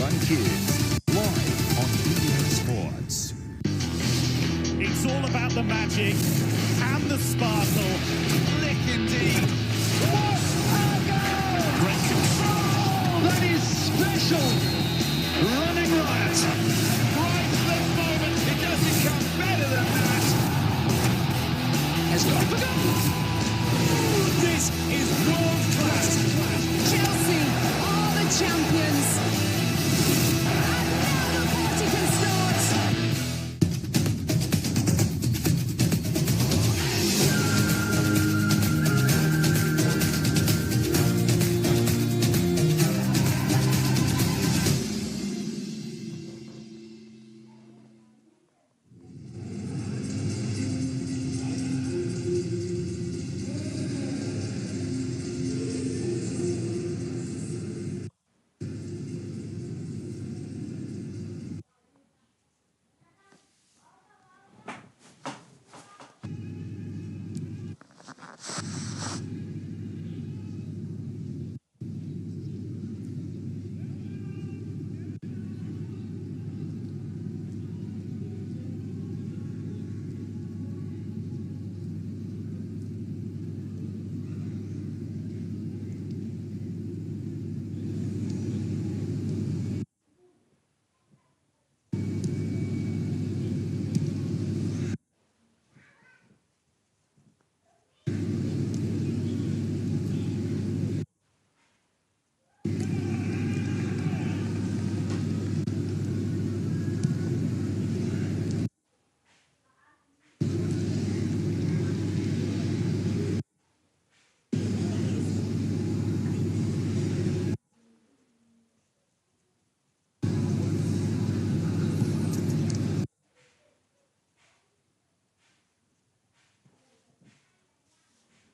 Run Kids, live on Media Sports. It's all about the magic and the sparkle. Slick indeed. What a goal! Great control. That is special. Running riot. Priceless moment. It doesn't come better than that. Has gone for goal. This is world class. Chelsea are the champions. And now the party can start.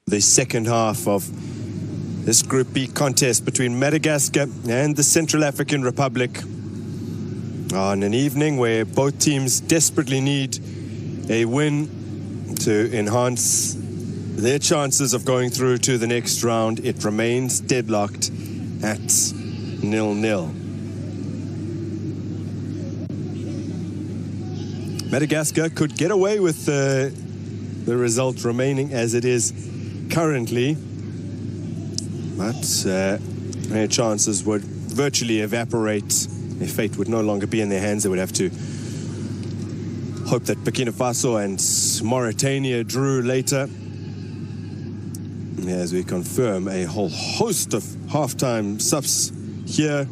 The second half of this Group B contest between Madagascar and the Central African Republic, on an evening where both teams desperately need a win to enhance their chances of going through to the next round. It remains deadlocked at 0-0. Madagascar could get away with the result remaining as it is currently, but their chances would virtually evaporate. Their fate would no longer be in their hands. They would have to hope that Burkina Faso and Mauritania drew later, as we confirm a whole host of halftime subs here.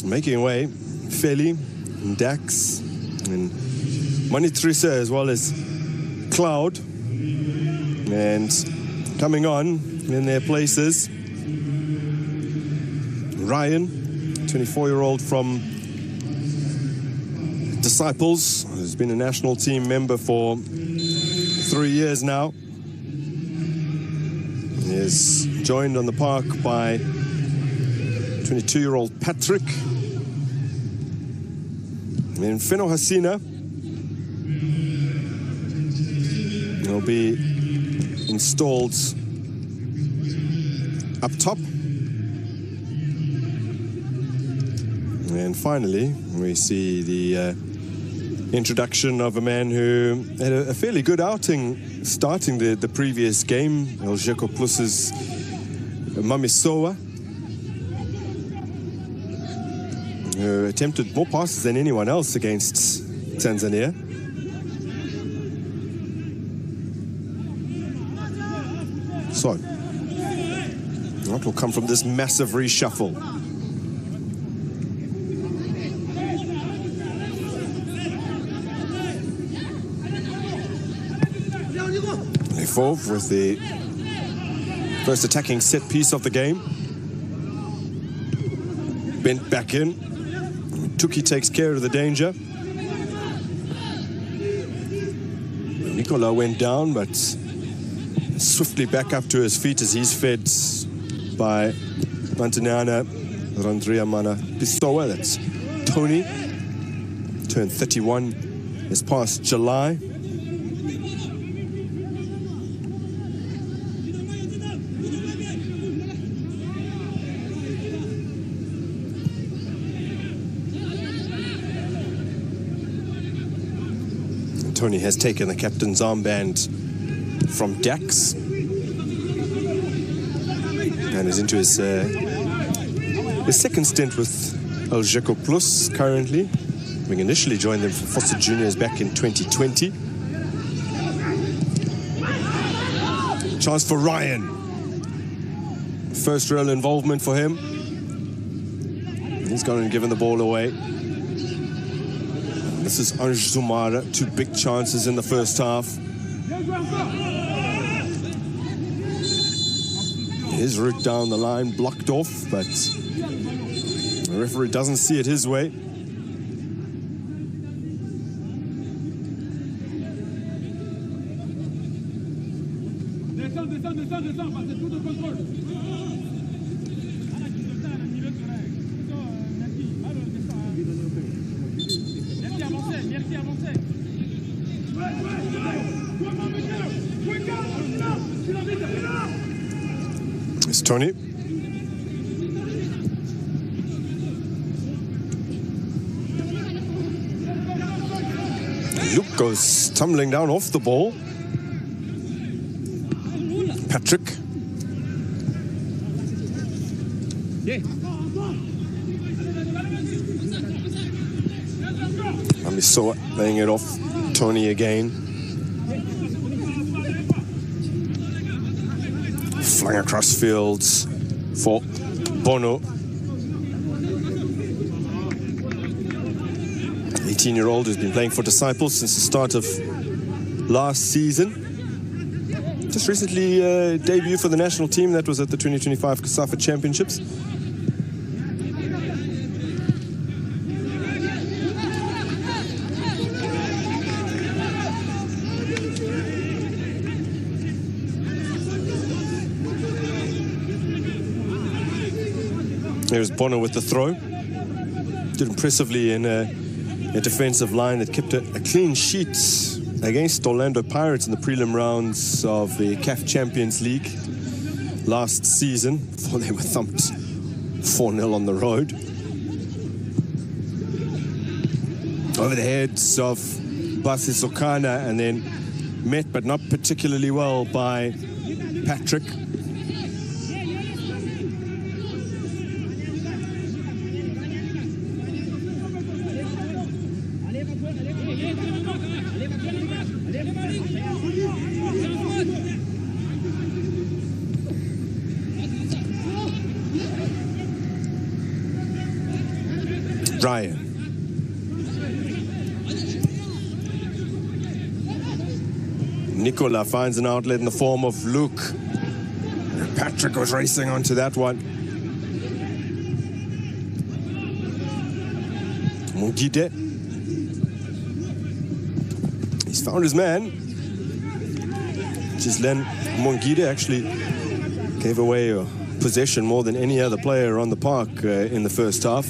Making away, Feli, Dax, and Manitrisa, as well as Cloud. And coming on in their places, Ryan, 24-year-old from Disciples, who's been a national team member for 3 years now. He is joined on the park by 22-year-old Patrick. And Feno Hasina will be installed up top. And finally, we see the introduction of a man who had a fairly good outing starting the previous game, Eljeko Plus's Mamisoa, who attempted more passes than anyone else against Tanzania. So, what will come from this massive reshuffle? Lefort with the first attacking set piece of the game. Bent back in. Tuki takes care of the danger. Nicola went down, but swiftly back up to his feet as he's fed by Mantanana Randriamana Pistoa. That's Tony, turned 31 this past July. Tony has taken the captain's armband from Dax and is into his second stint with El Jeco Plus currently, having initially joined them for Foster Juniors back in 2020. Chance for Ryan. First real involvement for him. He's gone and given the ball away. This is Ange Zumara. 2 big chances in the first half. His route down the line blocked off, but the referee doesn't see it his way. It's Tony. Luke goes tumbling down off the ball. Patrick. Amisoa laying it off. Tony again. Flung across fields for Bono. 18-year-old who's been playing for Disciples since the start of last season. Just recently debuted for the national team. That was at the 2025 COSAFA Championships. There's Bono with the throw. Did impressively in a defensive line that kept a clean sheet against Orlando Pirates in the prelim rounds of the CAF Champions League last season, before they were thumped 4-0 on the road. Over the heads of Basi Sokana, and then met but not particularly well by Patrick. Ryan. Nicola finds an outlet in the form of Luke. Patrick was racing onto that one. Mungide. He's found his man. Gislen Mungide actually gave away possession more than any other player on the park in the first half.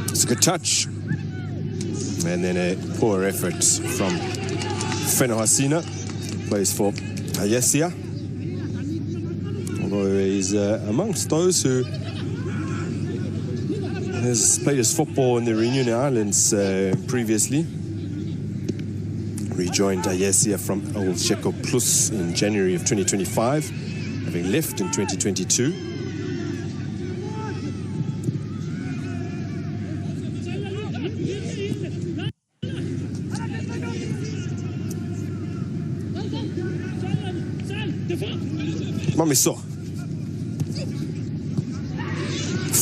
It's a good touch. And then a poor effort from Feno Hasina. Plays for Ayesia. Although he's amongst those who has played his football in the Reunion Islands previously. Rejoined Ayesia from El Jeco Plus in January of 2025, having left in 2022. Mamiso.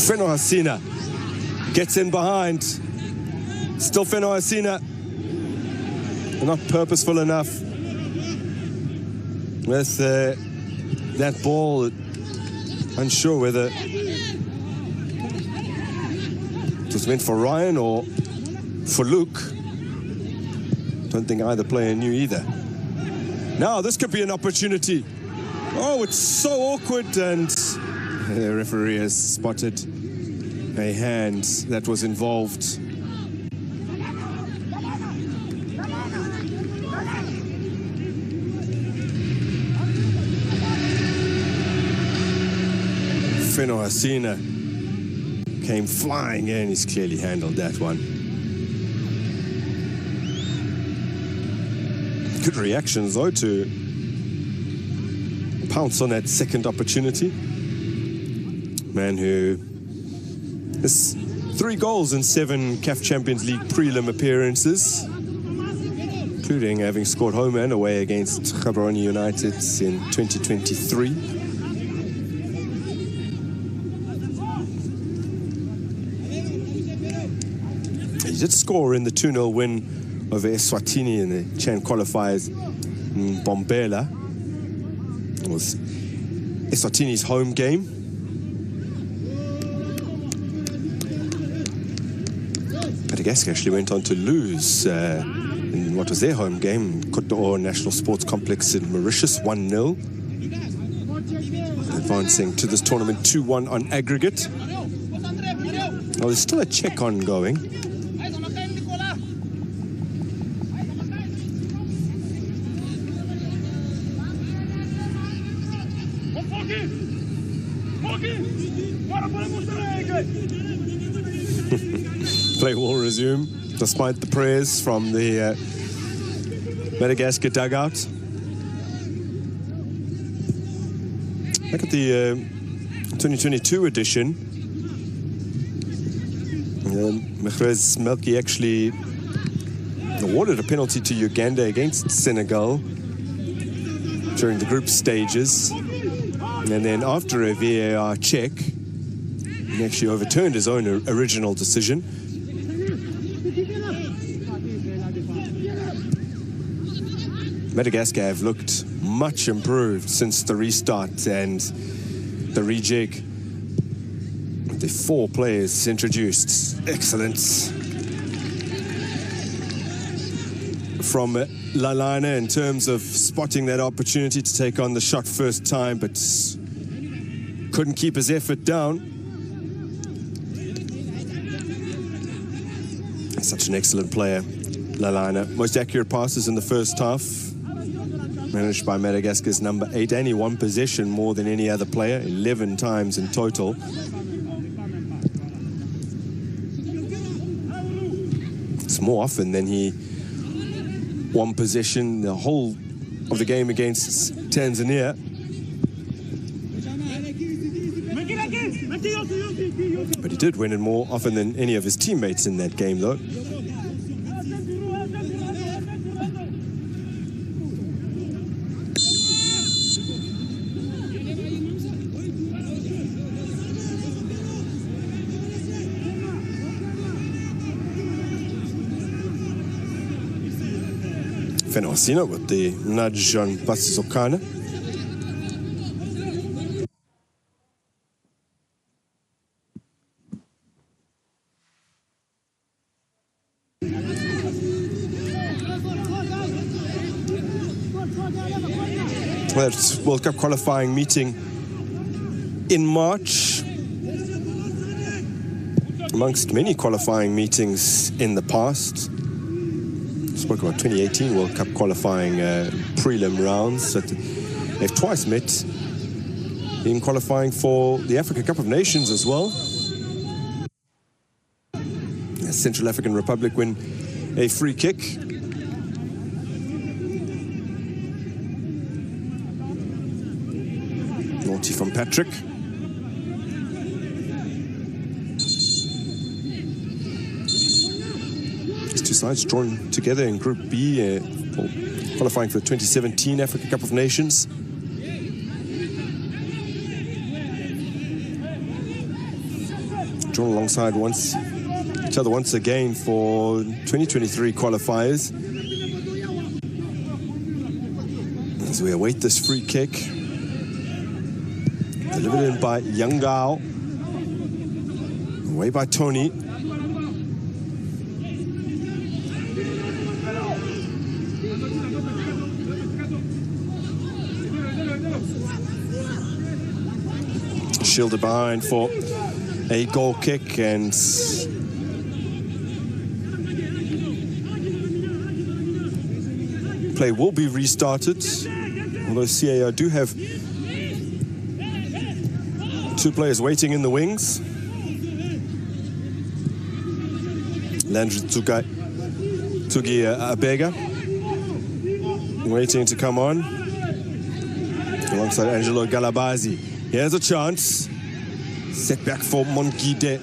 Feno Hasina gets in behind. Still Feno Hasina. Not purposeful enough with that ball. Unsure whether it was meant for Ryan or for Luke. Don't think either player knew either. Now this could be an opportunity. Oh, it's so awkward, and the referee has spotted a hand that was involved. Feno Hasina came flying in. He's clearly handled that one. Good reactions, though, to pounce on that second opportunity. Man who has 3 goals in 7 CAF Champions League prelim appearances, including having scored home and away against Gaborone United in 2023. He did score in the 2-0 win over Eswatini in the Chan qualifiers in Bombela. It was Eswatini's home game. Madagascar actually went on to lose in what was their home game, Côte d'Or National Sports Complex in Mauritius, 1-0. Advancing to this tournament 2-1 on aggregate. Well, there's still a check ongoing. Play will resume, despite the prayers from the Madagascar dugout. Back at the 2022 edition, Mekhrez Melki actually awarded a penalty to Uganda against Senegal during the group stages. And then after a VAR check, he actually overturned his own original decision. Madagascar have looked much improved since the restart and the rejig. The 4 players introduced. Excellent. From Lalana in terms of spotting that opportunity to take on the shot first time, but couldn't keep his effort down. Such an excellent player, Lalana. Most accurate passes in the first half, managed by Madagascar's number 8, and he won possession more than any other player, 11 times in total. It's more often than he won possession the whole of the game against Tanzania. But he did win it more often than any of his teammates in that game, though. Feno Hasina with the nudge on Basizokana. That World Cup qualifying meeting in March, amongst many qualifying meetings in the past. Spoke about 2018 World Cup qualifying prelim rounds that they've twice met in qualifying for the Africa Cup of Nations as well. The Central African Republic win a free kick. Naughty from Patrick. These 2 sides drawn together in Group B, qualifying for the 2017 Africa Cup of Nations. Drawn alongside each other once again for 2023 qualifiers. As we await this free kick. Delivered in by Yangao. Away by Tony. Shielded behind for a goal kick, and play will be restarted. Although CAR do have Two players waiting in the wings. Landry Tsugi Abega waiting to come on alongside Angelo Galabazi. Here's a chance. Setback for Mongide.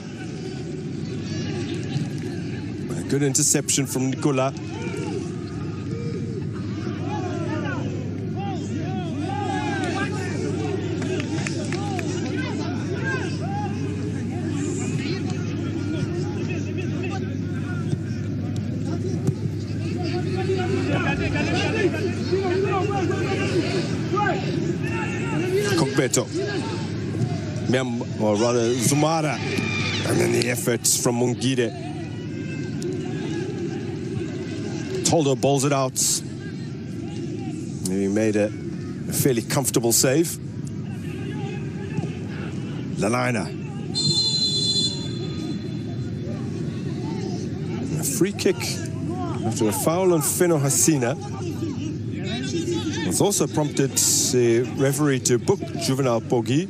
A good interception from Nicola. Beto, or rather Zumara, and then the efforts from Mungide. Toldo bowls it out. He made a fairly comfortable save. Lalina. A free kick after a foul on Feno Hasina. It's also prompted the referee to book Juvenile Poggi.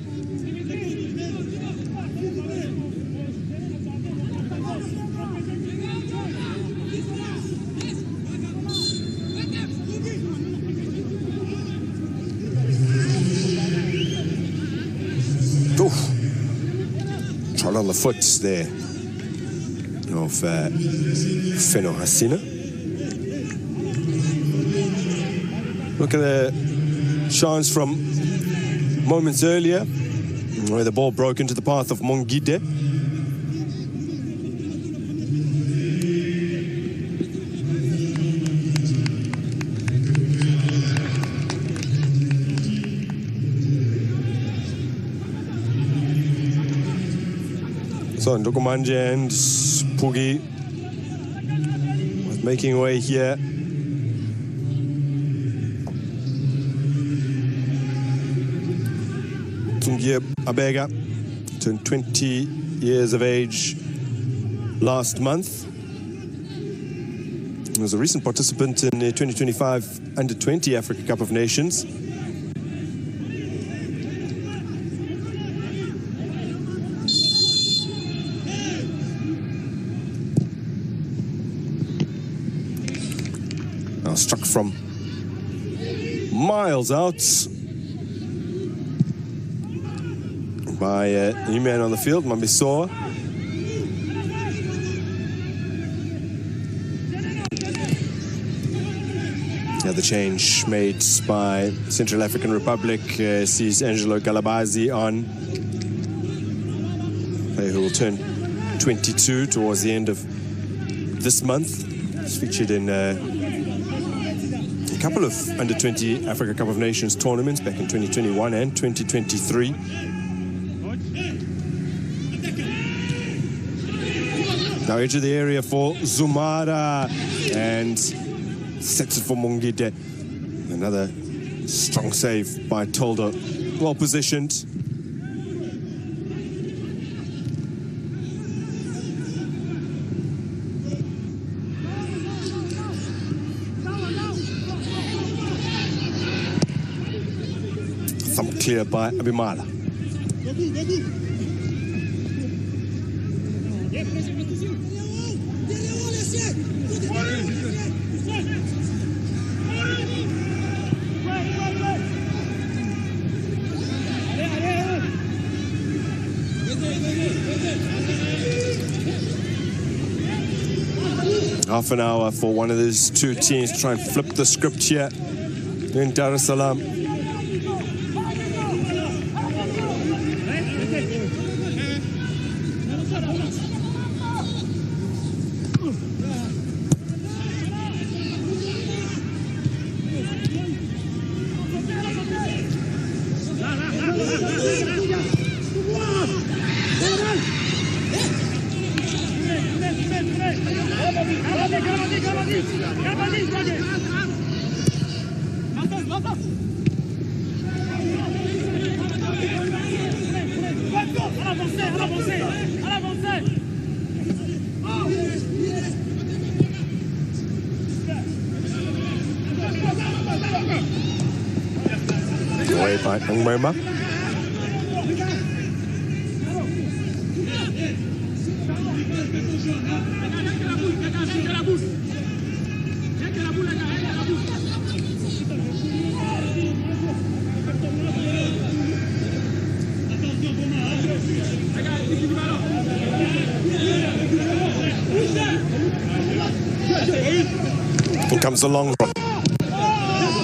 Trot on the foot there of Feno Hasina. Look at the chance from moments earlier where the ball broke into the path of Mongide. So Ndokumanje and Pugi was making way here. Abega turned 20 years of age last month. He was a recent participant in the 2025 Under-20 Africa Cup of Nations. Now struck from miles out by a new man on the field, Mambisoa. Now the change made by Central African Republic sees Angelo Galabazi on. Player who will turn 22 towards the end of this month. He's featured in a couple of Under-20 Africa Cup of Nations tournaments back in 2021 and 2023. Now into the area for Zumara and sets it for Mongide. Another strong save by Toldo. Well positioned. Thumb clear by Abimala. Half an hour for one of these two teams to try and flip the script here in Dar es Salaam. Away by Ngwema. Here's a long drop.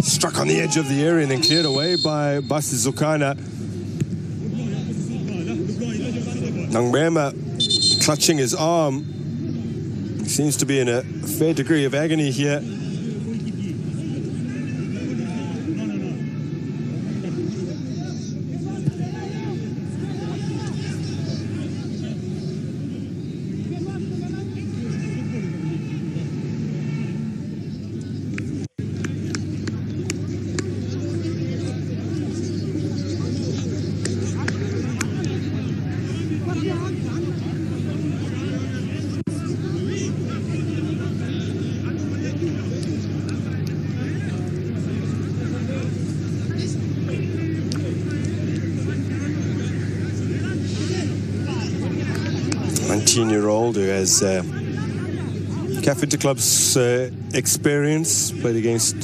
Struck on the edge of the area and then cleared away by Basi Zukana. Nangwema clutching his arm. He seems to be in a fair degree of agony here. Year-old who has CAF Interclub's experience, played against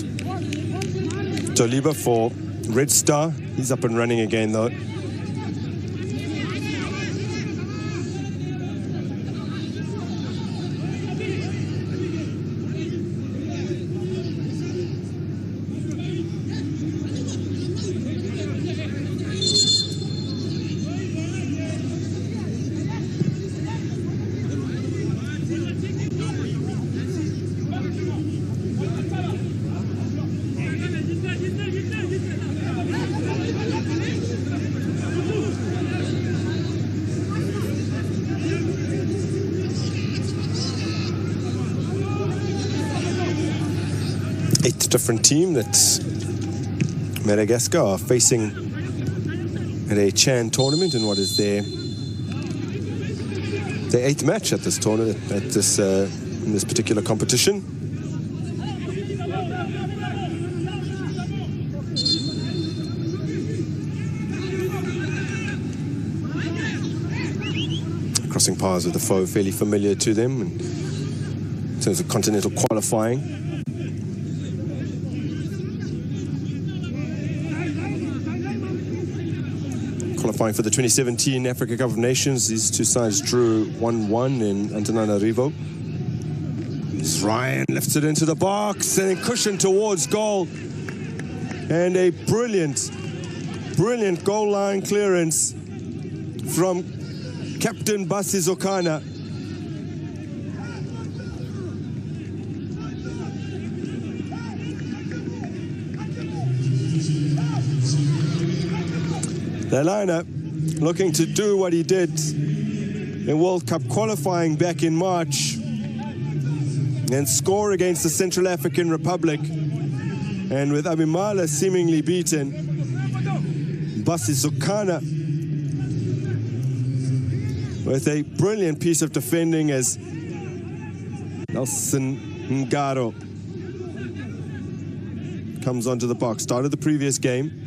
Toliba for Red Star. He's up and running again though. Different team that Madagascar are facing at a Chan tournament in what is their 8th match at this tournament, at this in this particular competition. Crossing paths with the foe, fairly familiar to them in terms of continental qualifying. Qualifying for the 2017 Africa Cup of Nations, these two sides drew 1-1 in Antananarivo. Ryan lifts it into the box and then cushioned towards goal. And a brilliant goal line clearance from Captain Basi Zokana. Lelina looking to do what he did in World Cup qualifying back in March and score against the Central African Republic. And with Abimala seemingly beaten, Basi Zokana with a brilliant piece of defending as Nelson Ngaro comes onto the box. Started the previous game.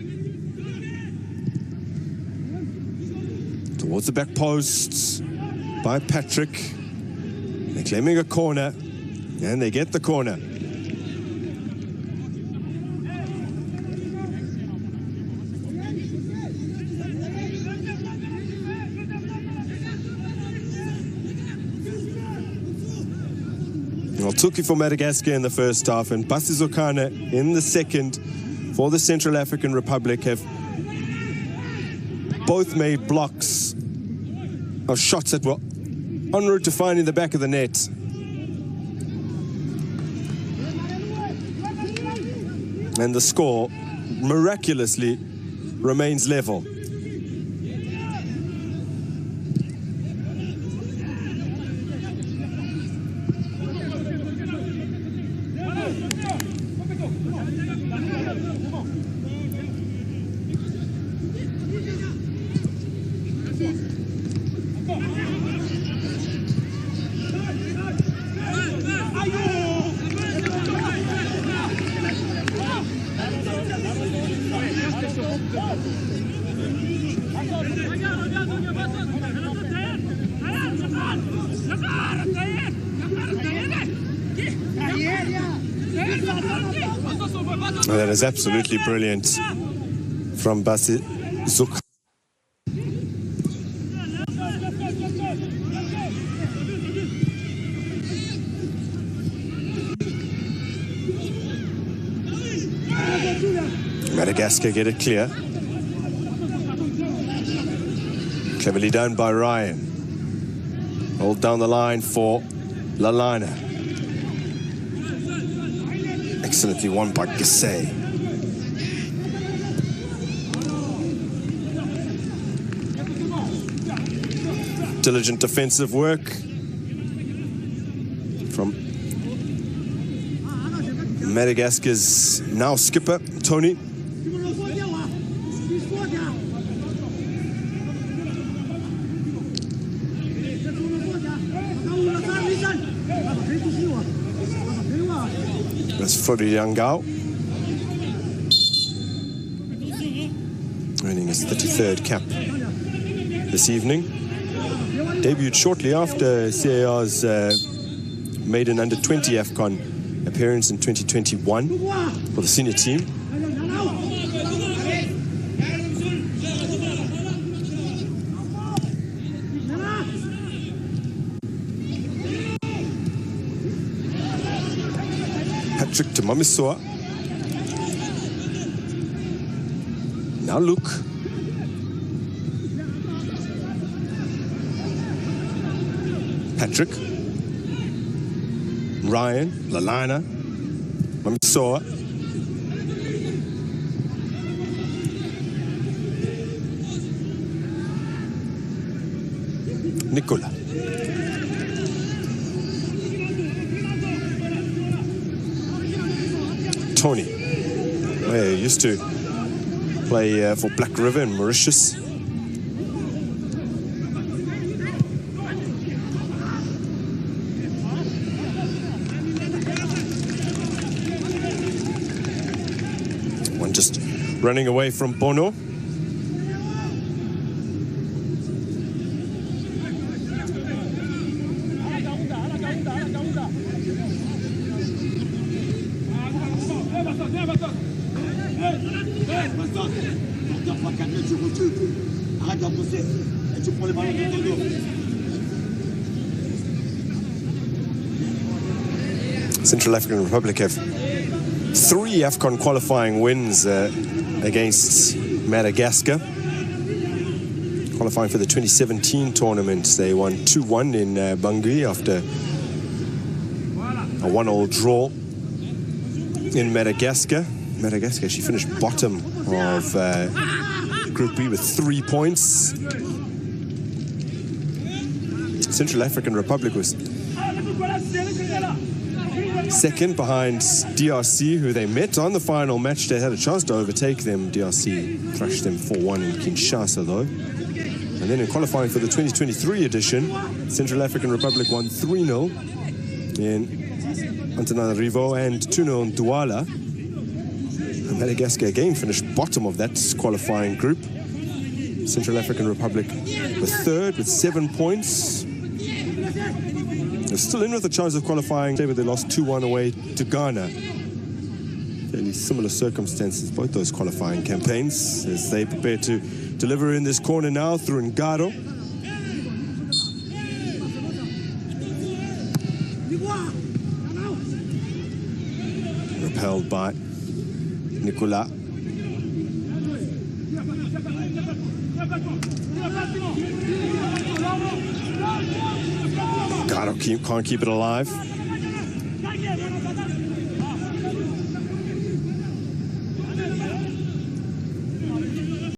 Towards the back posts by Patrick. They're claiming a corner, and they get the corner. Well, Tuki for Madagascar in the first half, and Basi Zokana in the second for the Central African Republic have both made blocks of shots that were en route to finding the back of the net. And the score miraculously remains level. That is absolutely brilliant from Basi Zokana. Madagascar get it clear. Cleverly done by Ryan. Hold down the line for Lalana. Excellently won by Gassé. Diligent defensive work from Madagascar's now skipper, Tony. That's Freddy Yangao, earning his 33rd cap this evening. Debuted shortly after CAR's maiden under-20 AFCON appearance in 2021 for the senior team. Hat-trick to Mamisoa. Now Luke. Patrick, Ryan, Lalana, Mamisoa, Nicola, Tony. Well, he used to play for Black River in Mauritius. Just running away from Bono. Central African Republic have 3 AFCON qualifying wins against Madagascar. Qualifying for the 2017 tournament, they won 2-1 in Bangui after a 1-1 draw in Madagascar. Madagascar actually finished bottom of Group B with 3 points. Central African Republic was second behind DRC, who they met on the final match. They had a chance to overtake them. DRC thrashed them 4-1 in Kinshasa, though. And then in qualifying for the 2023 edition, Central African Republic won 3-0 in Antananarivo and 2-0 in Douala. And Madagascar again finished bottom of that qualifying group. Central African Republic was third with 7 points. They're still in with a chance of qualifying. They lost 2-1 away to Ghana. Fairly similar circumstances, both those qualifying campaigns, as they prepare to deliver in this corner now through Ngaro. Repelled by Nicola. Ngaro can't keep it alive.